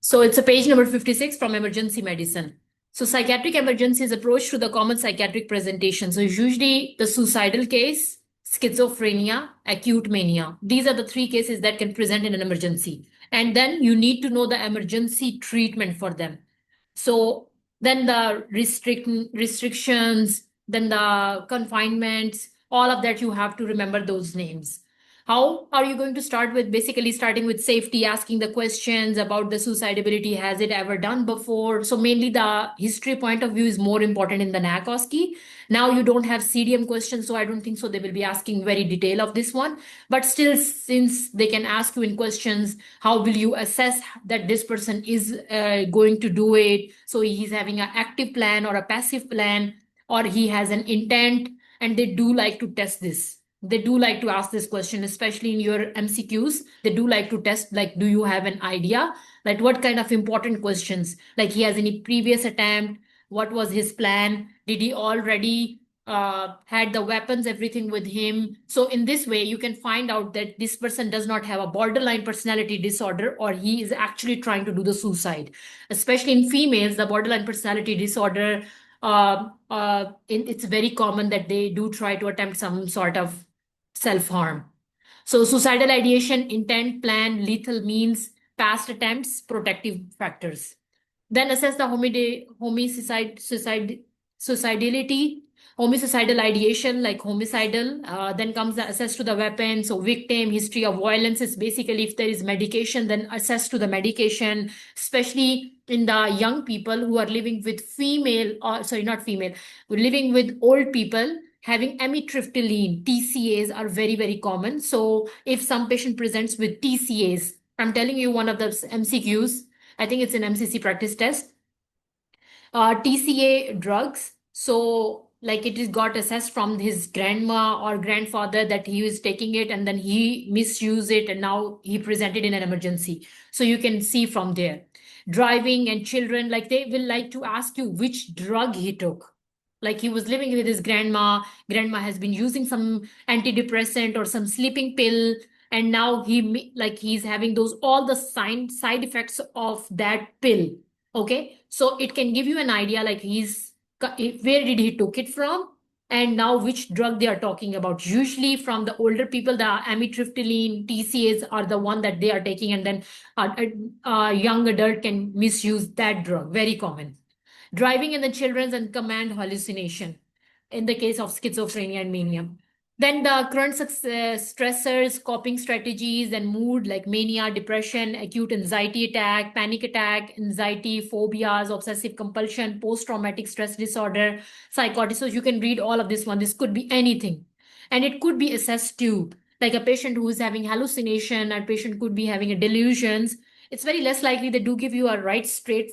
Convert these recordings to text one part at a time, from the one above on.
So it's a page number 56 from emergency medicine. So psychiatric emergency is approach to the common psychiatric presentation. So usually the suicidal case, schizophrenia, acute mania. These are the three cases that can present in an emergency. And then you need to know the emergency treatment for them. So then the restrictions, then the confinements, all of that you have to remember those names. How are you going to start with? Basically starting with safety, asking the questions about the suicidability. Has it ever done before? So mainly the history point of view is more important in the NACOSCI. Now you don't have CDM questions, so I don't think so they will be asking very detail of this one. But still, since they can ask you in questions, how will you assess that this person is going to do it? So he's having an active plan or a passive plan, or he has an intent, and they do like to test this. They do like to ask this question, especially in your MCQs. They do like to test, like, do you have an idea? Like, what kind of important questions? Like, he has any previous attempt? What was his plan? Did he already had the weapons, everything with him? So, in this way, you can find out that this person does not have a borderline personality disorder, or he is actually trying to do the suicide. Especially in females, the borderline personality disorder, it's very common that they do try to attempt some sort of self-harm. So suicidal ideation, intent, plan, lethal means, past attempts, protective factors. Then assess the suicidality, homicidal ideation, like homicidal. Then comes the assess to the weapon. So victim, history of violence is basically if there is medication, then assess to the medication, especially in the young people who are living with female, or sorry, not female, who are living with old people having amitriptyline. TCAs are very, very common. So if some patient presents with TCAs, I'm telling you one of the MCQs, I think it's an MCC practice test. TCA drugs. So, like it is got assessed from his grandma or grandfather that he was taking it and then he misused it and now he presented in an emergency. So you can see from there. Driving and children, like they will like to ask you which drug he took. Like he was living with his grandma, grandma has been using some antidepressant or some sleeping pill, and now like he's having those all the side effects of that pill. Okay, so it can give you an idea like where did he took it from, and now which drug they are talking about. Usually from the older people, the amitriptyline, TCAs are the one that they are taking, and then a young adult can misuse that drug. Very common. Driving in the children's and command hallucination in the case of schizophrenia and mania. Then the current stressors, coping strategies, and mood like mania, depression, acute anxiety attack, panic attack, anxiety, phobias, obsessive compulsion, post traumatic stress disorder, psychotic. So you can read all of this one. This could be anything. And it could be assessed too. Like a patient who is having hallucination, a patient could be having a delusions. It's very less likely they do give you a right straight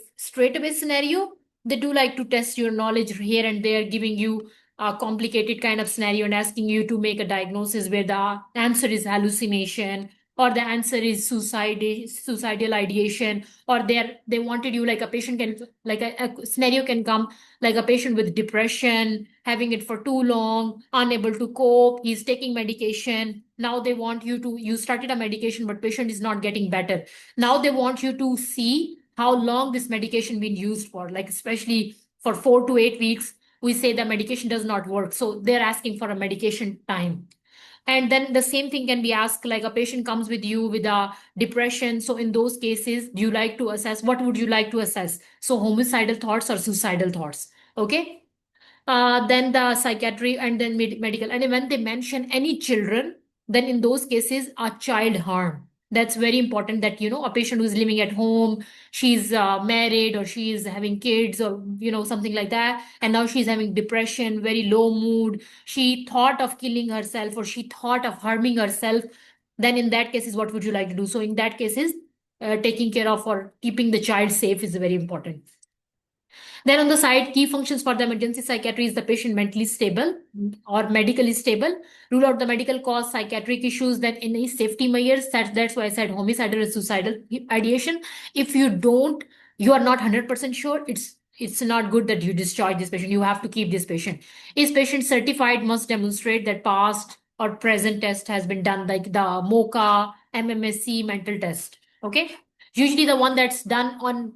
away scenario. They do like to test your knowledge here and there, giving you a complicated kind of scenario and asking you to make a diagnosis where the answer is hallucination or the answer is suicidal ideation, or they wanted you like a patient can like a scenario can come like a patient with depression having it for too long, unable to cope, he's taking medication. Now they want you started a medication but patient is not getting better. Now they want you to see how long this medication been used for, like especially for 4 to 8 weeks we say the medication does not work, so they're asking for a medication time. And then the same thing can be asked like a patient comes with you with a depression, so in those cases do you like to assess, what would you like to assess? So homicidal thoughts or suicidal thoughts. Okay. Then the psychiatry and then medical. And when they mention any children, then in those cases, a child harm. That's very important that, a patient who's living at home, she's married or she is having kids or, something like that. And now she's having depression, very low mood. She thought of killing herself or she thought of harming herself. Then in that cases, what would you like to do? So in that cases, taking care of or keeping the child safe is very important. Then on the side, key functions for the emergency psychiatry is the patient mentally stable or medically stable. Rule out the medical cause, psychiatric issues. Then any safety measures. That's why I said homicidal and suicidal ideation. If you are not 100% sure, it's not good that you discharge this patient. You have to keep this patient. Is patient certified? Must demonstrate that past or present test has been done, like the MOCA, MMSC mental test. Okay. Usually the one that's done on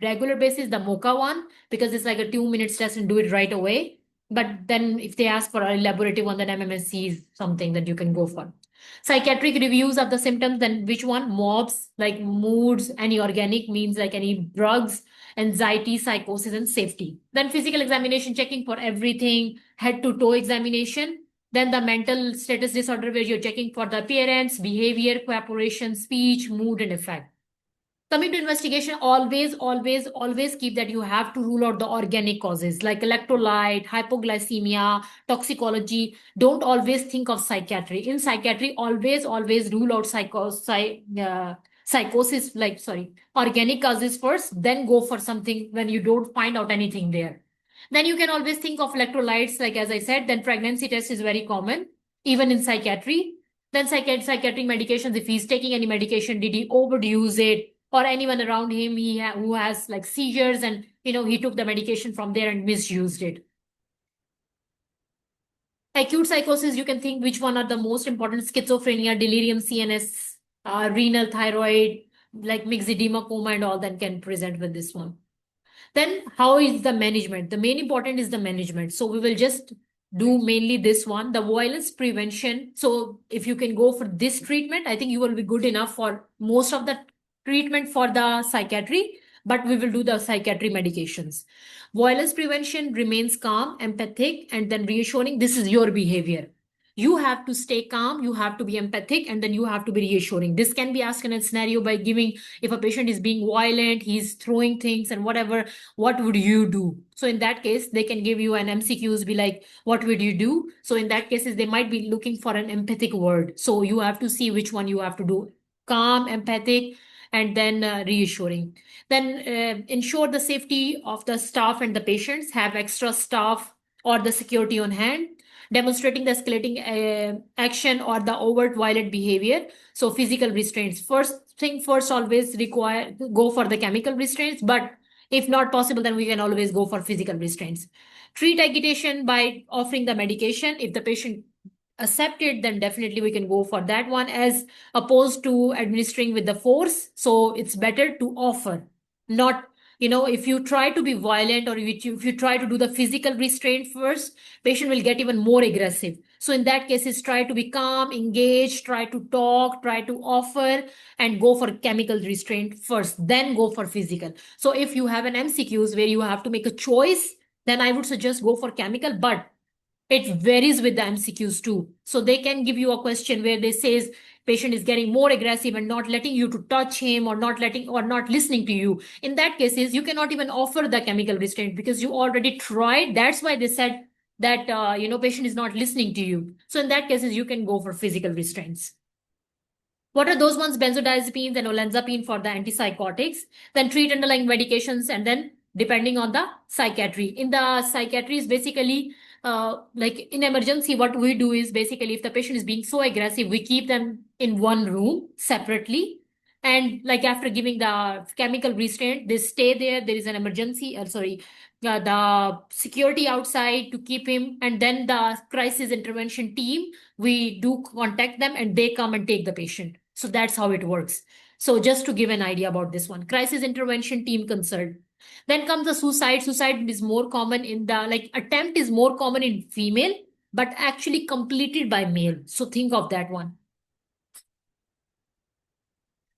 regular basis, the mocha one, because it's like a 2 minutes test and do it right away. But then if they ask for a elaborative one, then MMSC is something that you can go for. Psychiatric reviews of the symptoms, then which one? MOBS, like moods, any organic means like any drugs, anxiety, psychosis, and safety. Then physical examination, checking for everything, head to toe examination. Then the mental status disorder, where you're checking for the appearance, behavior, cooperation, speech, mood, and effect. Coming to investigation, always keep that you have to rule out the organic causes like electrolyte, hypoglycemia, toxicology. Don't always think of psychiatry. In psychiatry, always rule out psychosis, like, sorry, organic causes first, then go for something when you don't find out anything there. Then you can always think of electrolytes, like as I said, then pregnancy test is very common, even in psychiatry. Then psychiatric medications, if he's taking any medication, did he overuse it? Or anyone around him who has like seizures, and he took the medication from there and misused it. Acute psychosis, you can think which one are the most important: schizophrenia, delirium, CNS, renal, thyroid, like myxedema, coma, and all that can present with this one. Then how is the management? The main important is the management. So we will just do mainly this one, the violence prevention. So if you can go for this treatment, I think you will be good enough for most of the treatment for the psychiatry, but we will do the psychiatry medications. Violence prevention remains calm, empathic, and then reassuring. This is your behavior. You have to stay calm, you have to be empathic, and then you have to be reassuring. This can be asked in a scenario by giving, if a patient is being violent, he's throwing things and whatever, what would you do? So in that case, they can give you an MCQs, be like, what would you do? So in that cases, they might be looking for an empathic word. So you have to see which one you have to do. Calm, empathic, and then reassuring. Then ensure the safety of the staff and the patients, have extra staff or the security on hand, demonstrating the escalating action or the overt violent behavior. So physical restraints. First thing first, always go for the chemical restraints, but if not possible, then we can always go for physical restraints. Treat agitation by offering the medication. If the patient accept it, then definitely we can go for that one, as opposed to administering with the force. So it's better to offer, not, if you try to be violent, or if you try to do the physical restraint first, patient will get even more aggressive. So in that case, is try to be calm, engage, try to talk, try to offer, and go for chemical restraint first, then go for physical. So if you have an MCQs where you have to make a choice, then I would suggest go for chemical, but it varies with the MCQs too. So they can give you a question where they says patient is getting more aggressive and not letting you to touch him, or not listening to you. In that cases, you cannot even offer the chemical restraint because you already tried. That's why they said that patient is not listening to you. So in that cases, you can go for physical restraints. What are those ones? Benzodiazepines and olanzapine for the antipsychotics. Then treat underlying medications, and then depending on the psychiatry. In the psychiatry is basically like in emergency, what we do is basically, if the patient is being so aggressive, we keep them in one room separately. And like after giving the chemical restraint, they stay there. There is an emergency, the security outside to keep him. And then the crisis intervention team, we do contact them and they come and take the patient. So that's how it works. So just to give an idea about this one, crisis intervention team concerned. Then comes the suicide. Suicide is more common in the, like, attempt is more common in female, but actually completed by male. So think of that one.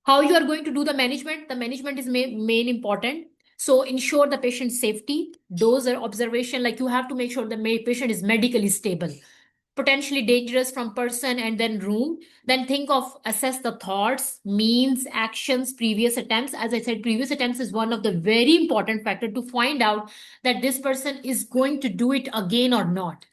How you are going to do the management? The management is main important. So ensure the patient's safety. Those are observation, like you have to make sure the patient is medically stable. Potentially dangerous from person and then room. Then think of, assess the thoughts, means, actions, previous attempts. As I said, previous attempts is one of the very important factor to find out that this person is going to do it again or not.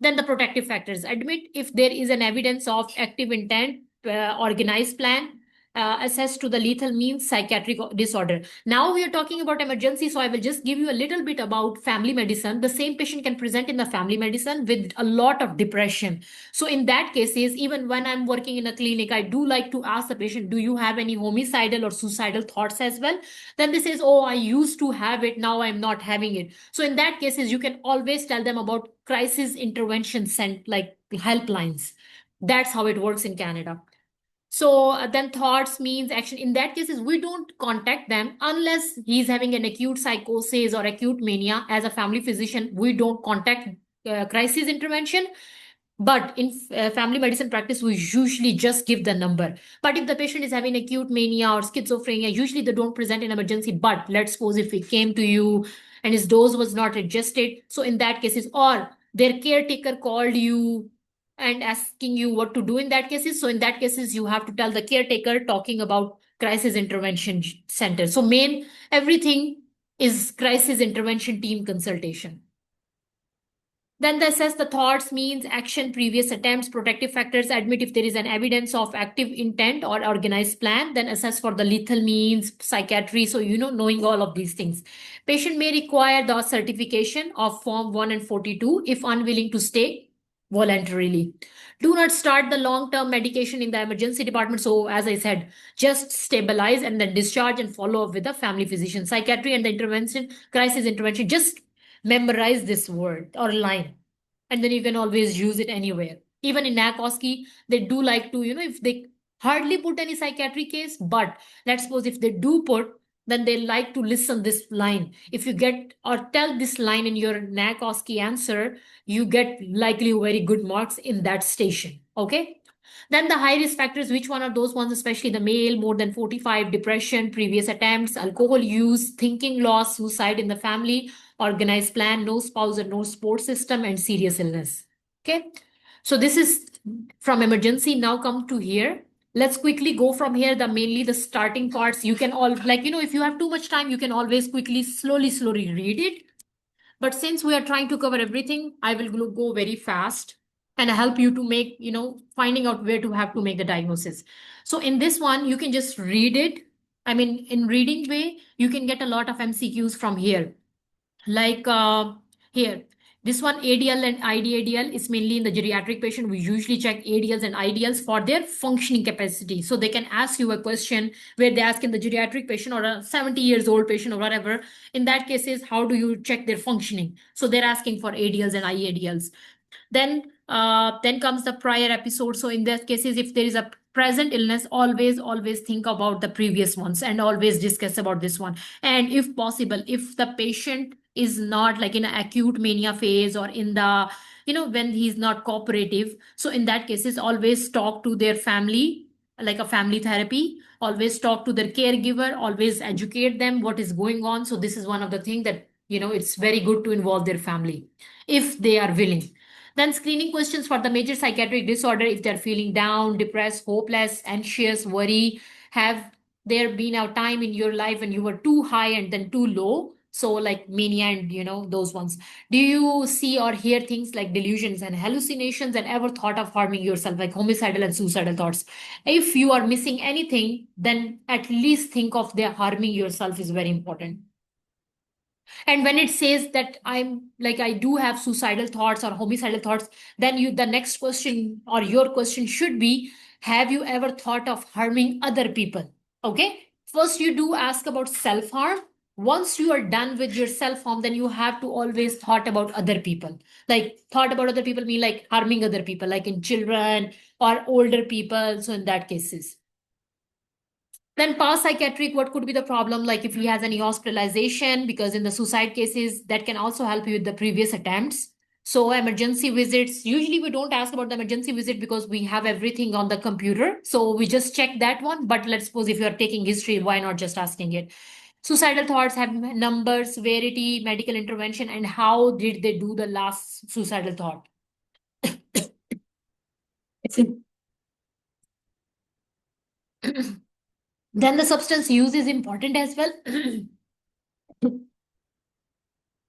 Then the protective factors. Admit if there is an evidence of active intent, organized plan, assess to the lethal means, psychiatric disorder. Now we are talking about emergency, so I will just give you a little bit about family medicine. The same patient can present in the family medicine with a lot of depression. So in that cases, even when I'm working in a clinic, I do like to ask the patient, do you have any homicidal or suicidal thoughts as well? Then they says, oh, I used to have it, now I'm not having it. So in that cases, you can always tell them about crisis intervention like helplines. That's how it works in Canada. So then thoughts means action. In that cases, we don't contact them unless he's having an acute psychosis or acute mania. As a family physician, we don't contact crisis intervention. But in family medicine practice, we usually just give the number. But if the patient is having acute mania or schizophrenia, usually they don't present in emergency. But let's suppose if he came to you and his dose was not adjusted, so in that cases, or their caretaker called you and asking you what to do in that cases. So in that cases, you have to tell the caretaker talking about crisis intervention center. So main everything is crisis intervention team consultation. Then they assess the thoughts, means, action, previous attempts, protective factors, admit if there is an evidence of active intent or organized plan, then assess for the lethal means, psychiatry. So, knowing all of these things. Patient may require the certification of Form 1 and 42 if unwilling to stay voluntarily. Do not start the long-term medication in the emergency department. So, as I said, just stabilize and then discharge and follow up with the family physician. Psychiatry and the intervention, crisis intervention, just memorize this word or line, and then you can always use it anywhere. Even in NACOSCI, they do like to, if they hardly put any psychiatric case, but let's suppose if they do put, then they like to listen this line. If you get or tell this line in your NACOSCI answer, you get likely very good marks in that station. Okay. Then the high risk factors, which one are those ones, especially the male, more than 45, depression, previous attempts, alcohol use, thinking loss, suicide in the family, organized plan, no spouse or no support system, and serious illness. Okay. So this is from emergency. Now come to here. Let's quickly go from here. Mainly the starting parts. You can all if you have too much time, you can always quickly, slowly read it. But since we are trying to cover everything, I will go very fast and help you to make, finding out where to have to make the diagnosis. So in this one, you can just read it. I mean, in reading way, you can get a lot of MCQs from here. Like here, this one ADL and IDADL is mainly in the geriatric patient. We usually check ADLs and IDLs for their functioning capacity. So they can ask you a question where they ask in the geriatric patient or a 70 years old patient or whatever. In that cases, how do you check their functioning? So they're asking for ADLs and IADLs. Then comes the prior episode. So in that cases, if there is a present illness, always think about the previous ones and always discuss about this one. And if possible, if the patient is not like in an acute mania phase or in the when he's not cooperative, so in that cases always talk to their family, like a family therapy. Always talk to their caregiver, always educate them what is going on. So this is one of the things that it's very good to involve their family if they are willing. Then screening questions for the major psychiatric disorder, if they're feeling down, depressed, hopeless, anxious, worry. Have there been a time in your life when you were too high and then too low? So like mania and those ones. Do you see or hear things like delusions and hallucinations and ever thought of harming yourself, like homicidal and suicidal thoughts? If you are missing anything, then at least think of the harming yourself is very important. And when it says that I do have suicidal thoughts or homicidal thoughts, then the next question or your question should be, have you ever thought of harming other people? Okay. First, you do ask about self harm. Once you are done with your self harm, then you have to always thought about other people. Like thought about other people mean like harming other people, like in children or older people. So in that cases. Then past psychiatric, what could be the problem? Like if he has any hospitalization, because in the suicide cases, that can also help you with the previous attempts. So emergency visits, usually we don't ask about the emergency visit because we have everything on the computer. So we just check that one. But let's suppose if you're taking history, why not just asking it? Suicidal thoughts have numbers, severity, medical intervention, and how did they do the last suicidal thought? Then the substance use is important as well.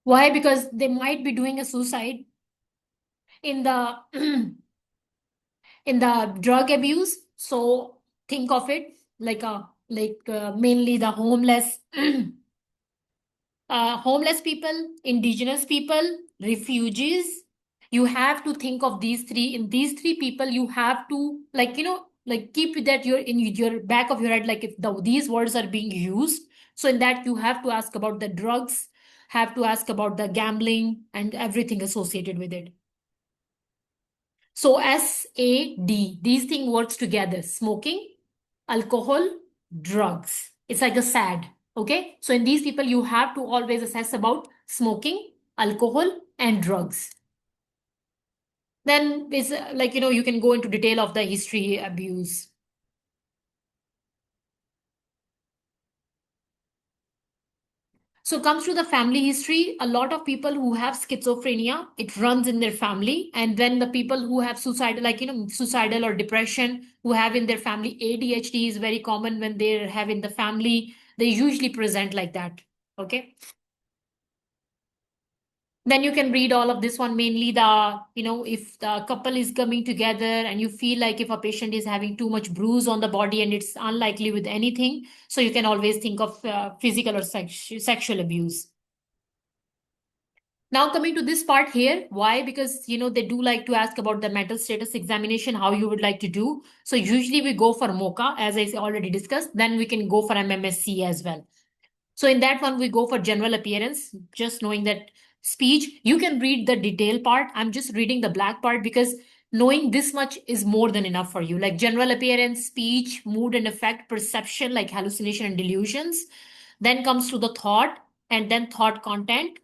Why? Because they might be doing a suicide in the in the drug abuse. So think of it like mainly the homeless, homeless people, indigenous people, refugees. You have to think of these three. In these three people, you have to keep that your in your back of your head. Like if these words are being used, so in that you have to ask about the drugs, have to ask about the gambling and everything associated with it. So SAD, these things works together. Smoking, alcohol, drugs. It's like a sad. Okay. So in these people, you have to always assess about smoking, alcohol, and drugs. Then it's like, you can go into detail of the history abuse. So comes to the family history, a lot of people who have schizophrenia, it runs in their family. And then the people who have suicidal, like, suicidal or depression, who have in their family, ADHD is very common when they have in the family. They usually present like that. Okay. Then you can read all of this one, mainly the, if the couple is coming together and you feel like if a patient is having too much bruise on the body and it's unlikely with anything, so you can always think of physical or sexual abuse. Now coming to this part here, why? Because they do like to ask about the mental status examination, how you would like to do. So usually we go for MOCA, as I already discussed. Then we can go for MMSC as well. So in that one, we go for general appearance, just knowing that speech. You can read the detail part. I'm just reading the black part because knowing this much is more than enough for you. Like general appearance, speech, mood and effect, perception, like hallucination and delusions. Then comes to the thought, and then thought content,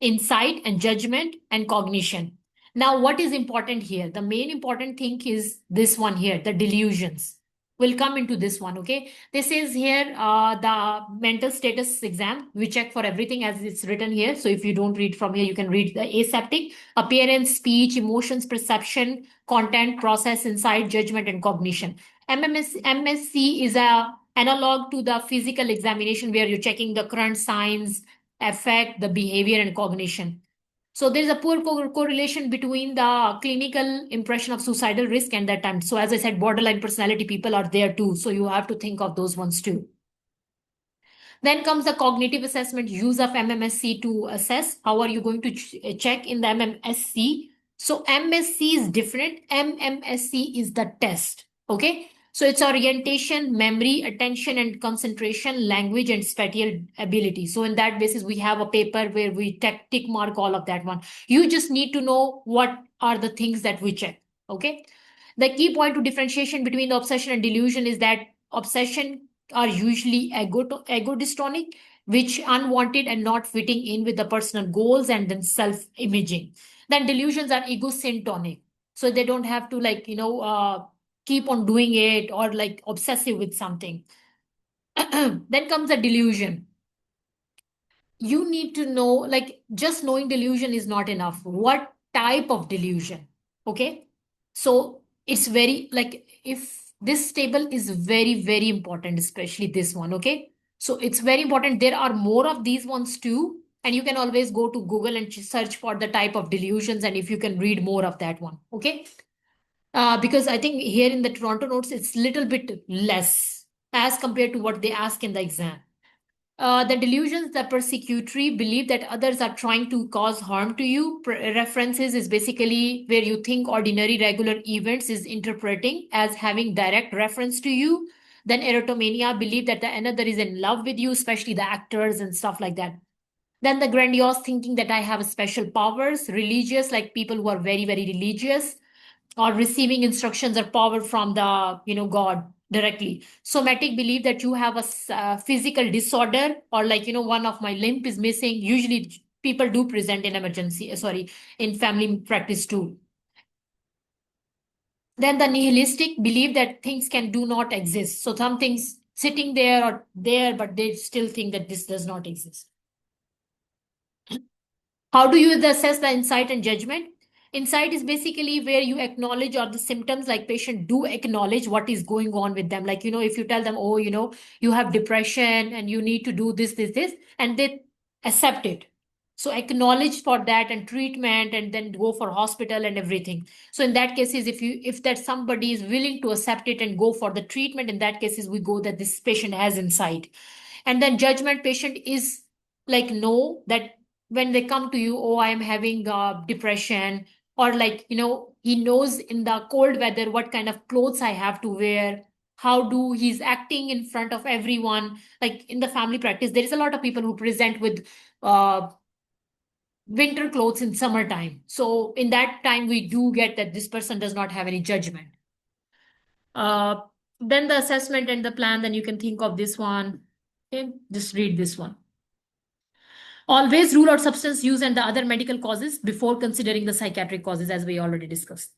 insight and judgment and cognition. Now, what is important here? The main important thing is this one here, the delusions. We'll come into this one, okay? This is here the mental status exam. We check for everything as it's written here. So if you don't read from here, you can read the aseptic, appearance, speech, emotions, perception, content, process, insight, judgment, and cognition. MSC is a analog to the physical examination where you're checking the current signs, affect the behavior and cognition. So there is a poor correlation between the clinical impression of suicidal risk and that time. So as I said, borderline personality people are there too. So you have to think of those ones too. Then comes the cognitive assessment, use of MMSC to assess. How are you going to check in the MMSC? So MSC is different. MMSC is the test. Okay. So it's orientation, memory, attention and concentration, language and spatial ability. So in that basis, we have a paper where we tick mark all of that one. You just need to know what are the things that we check. Okay. The key point to differentiation between the obsession and delusion is that obsession are usually ego-dystonic, which unwanted and not fitting in with the personal goals and then self-imaging. Then delusions are ego-syntonic. So they don't have to keep on doing it or like obsessive with something. Then comes the delusion. You need to know, like just knowing delusion is not enough. What type of delusion? Okay. So it's very like if this table is very, very important, especially this one. Okay. So it's very important. There are more of these ones too. And you can always go to Google and search for the type of delusions. And if you can read more of that one. Okay. Because I think here in the Toronto notes, it's little bit less as compared to what they ask in the exam. The delusions, the persecutory belief that others are trying to cause harm to you. References is basically where you think ordinary regular events is interpreting as having direct reference to you. Then erotomania, believe that the another is in love with you, especially the actors and stuff like that. Then the grandiose thinking that I have special powers. Religious, like people who are very, very religious or receiving instructions or power from the god directly. Somatic belief that you have a physical disorder or like one of my limb is missing. Usually people do present in emergency, sorry, in family practice too. Then the nihilistic belief that things can do not exist, so some things sitting there or there but they still think that this does not exist. How do you assess the insight and judgment? Insight is basically where you acknowledge or the symptoms, like patient do acknowledge what is going on with them. Like, if you tell them, oh, you have depression and you need to do this, and they accept it. So acknowledge for that and treatment and then go for hospital and everything. So in that cases, if that somebody is willing to accept it and go for the treatment, in that cases, we go that this patient has insight. And then judgment patient is like know that when they come to you, oh, I am having depression, or like he knows in the cold weather what kind of clothes I have to wear, how do he's acting in front of everyone. Like in the family practice, there is a lot of people who present with uh, winter clothes in summertime. So in that time we do get that this person does not have any judgment. uh, Then the assessment and the plan, then you can think of this one. Okay, just read this one. Always rule out substance use and the other medical causes before considering the psychiatric causes, as we already discussed.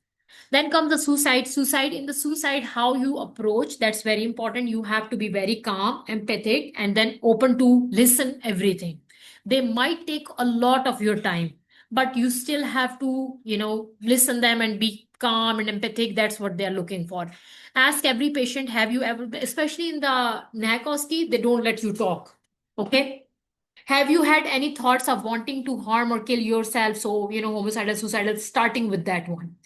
Then comes the suicide. Suicide, in the suicide, how you approach, that's very important. You have to be very calm, empathic, and then open to listen everything. They might take a lot of your time, but you still have to, listen them and be calm and empathic. That's what they're looking for. Ask every patient, have you ever, especially in the NACOSKI, they don't let you talk. Okay, have you had any thoughts of wanting to harm or kill yourself? So, homicidal, suicidal, starting with that one.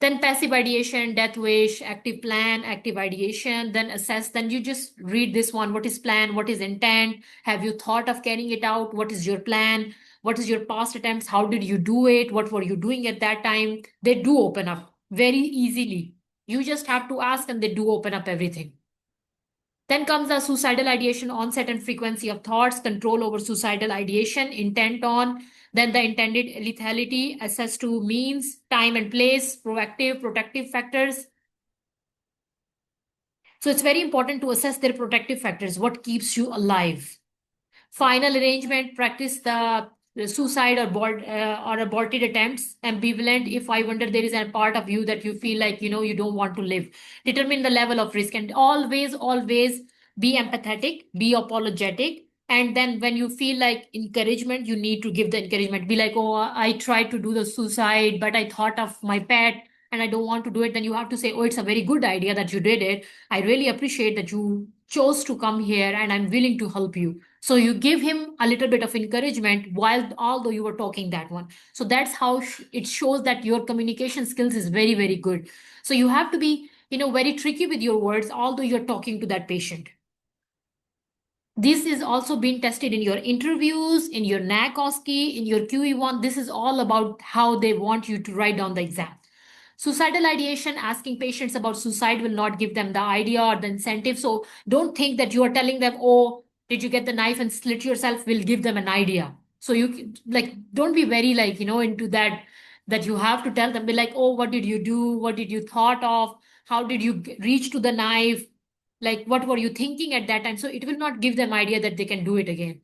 Then passive ideation, death wish, active plan, active ideation, then assess. Then you just read this one. What is plan? What is intent? Have you thought of carrying it out? What is your plan? What is your past attempts? How did you do it? What were you doing at that time? They do open up very easily. You just have to ask and they do open up everything. Then comes the suicidal ideation, onset and frequency of thoughts, control over suicidal ideation, intent on, then the intended lethality, access to means, time and place, proactive, protective factors. So it's very important to assess their protective factors, what keeps you alive. Final arrangement, practice the suicide or aborted attempts. Ambivalent, if I wonder, there is a part of you that you feel like, you don't want to live. Determine the level of risk and always be empathetic, be apologetic. And then when you feel like encouragement, you need to give the encouragement. Be like, oh, I tried to do the suicide, but I thought of my pet and I don't want to do it. Then you have to say, oh, it's a very good idea that you did it. I really appreciate that you chose to come here and I'm willing to help you. So you give him a little bit of encouragement while although you were talking that one. So that's how it shows that your communication skills is very, very good. So you have to be, very tricky with your words, although you're talking to that patient. This is also being tested in your interviews, in your NACOSKI, in your QE1. This is all about how they want you to write down the exam. Suicidal ideation, asking patients about suicide will not give them the idea or the incentive. So don't think that you are telling them, oh, did you get the knife and slit yourself, will give them an idea. So like, don't be very like, into that you have to tell them, be like, oh, what did you do? What did you thought of? How did you reach to the knife? Like, what were you thinking at that time? So it will not give them idea that they can do it again.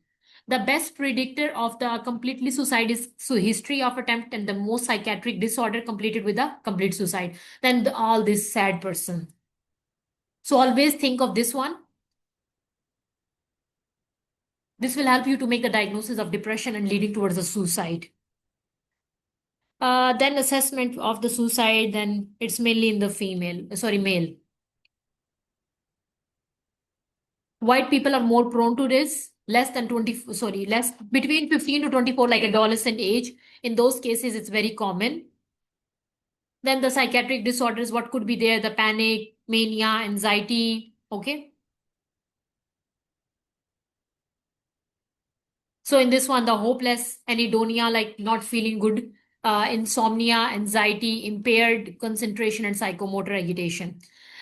The best predictor of the completely suicide is history of attempt and the most psychiatric disorder completed with a complete suicide. Then all this sad person. So always think of this one. This will help you to make the diagnosis of depression and leading towards a suicide. Then assessment of the suicide, then it's mainly in the male. White people are more prone to this, less than 20, less between 15 to 24, like adolescent age. In those cases, it's very common. Then the psychiatric disorders, what could be there? The panic, mania, anxiety. Okay. So in this one, the hopeless, anhedonia, like not feeling good, insomnia, anxiety, impaired concentration, and psychomotor agitation.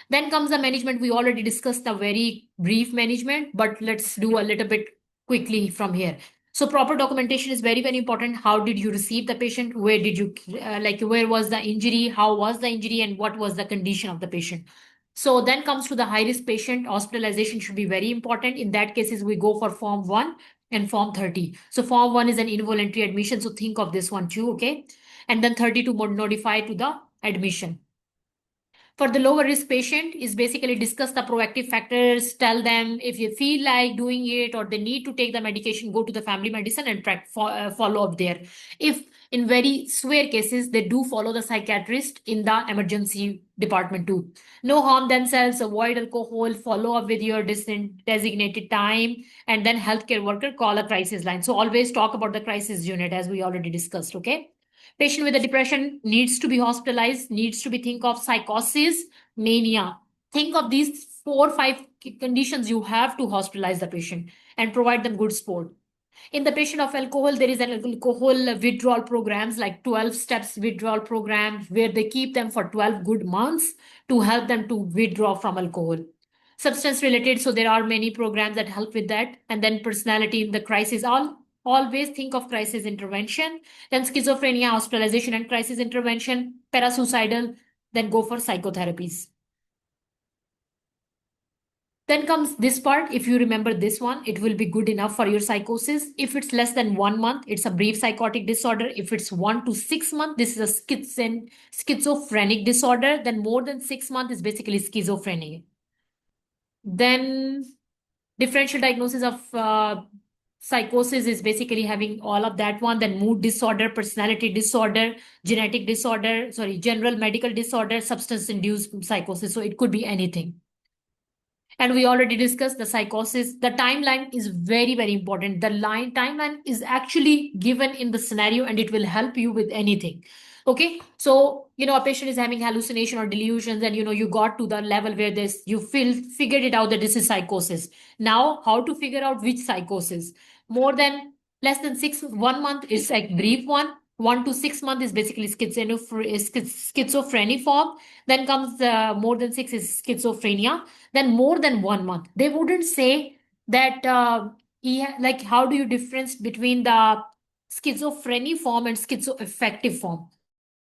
Then comes the management. We already discussed the very brief management, but let's do a little bit quickly from here. So proper documentation is very, very important. How did you receive the patient? Where did you, where was the injury? How was the injury? And what was the condition of the patient? So then comes to the high risk patient. Hospitalization should be very important. In that cases, we go for form 1 and form 30. So form 1 is an involuntary admission. So think of this one too, okay? And then 30 to notify to the admission. For the lower risk patient is basically discuss the proactive factors, tell them if you feel like doing it or they need to take the medication, go to the family medicine and follow up there. If in very severe cases, they do follow the psychiatrist in the emergency department too. No harm themselves, avoid alcohol, follow up with your designated time, and then healthcare worker call a crisis line. So always talk about the crisis unit as we already discussed, okay? Patient with a depression needs to be hospitalized, needs to be think of psychosis, mania. Think of these 4 or 5 conditions you have to hospitalize the patient and provide them good support. In the patient of alcohol, there is an alcohol withdrawal programs like 12 steps withdrawal program where they keep them for 12 good months to help them to withdraw from alcohol. Substance related, so there are many programs that help with that. And then personality in the crisis, always think of crisis intervention. Then schizophrenia, hospitalization and crisis intervention, parasuicidal, then go for psychotherapies. Then comes this part. If you remember this one, it will be good enough for your psychosis. If it's less than 1 month, it's a brief psychotic disorder. If it's 1 to 6 months, this is a schizophrenic disorder. Then more than 6 months is basically schizophrenia. Then differential diagnosis of psychosis is basically having all of that one. Then mood disorder, personality disorder, general medical disorder, substance induced psychosis. So it could be anything. And we already discussed the psychosis. The timeline is very, very important. The timeline is actually given in the scenario and it will help you with anything. Okay. So, a patient is having hallucination or delusions, and you got to the level where you figured it out that this is psychosis. Now, how to figure out which psychosis? More than less than 1 month is like brief one. 1 to 6 months is basically schizophrenic form. Then comes more than 6 is schizophrenia. Then more than 1 month, they wouldn't say that like how do you difference between the schizophrenia form and schizoaffective form?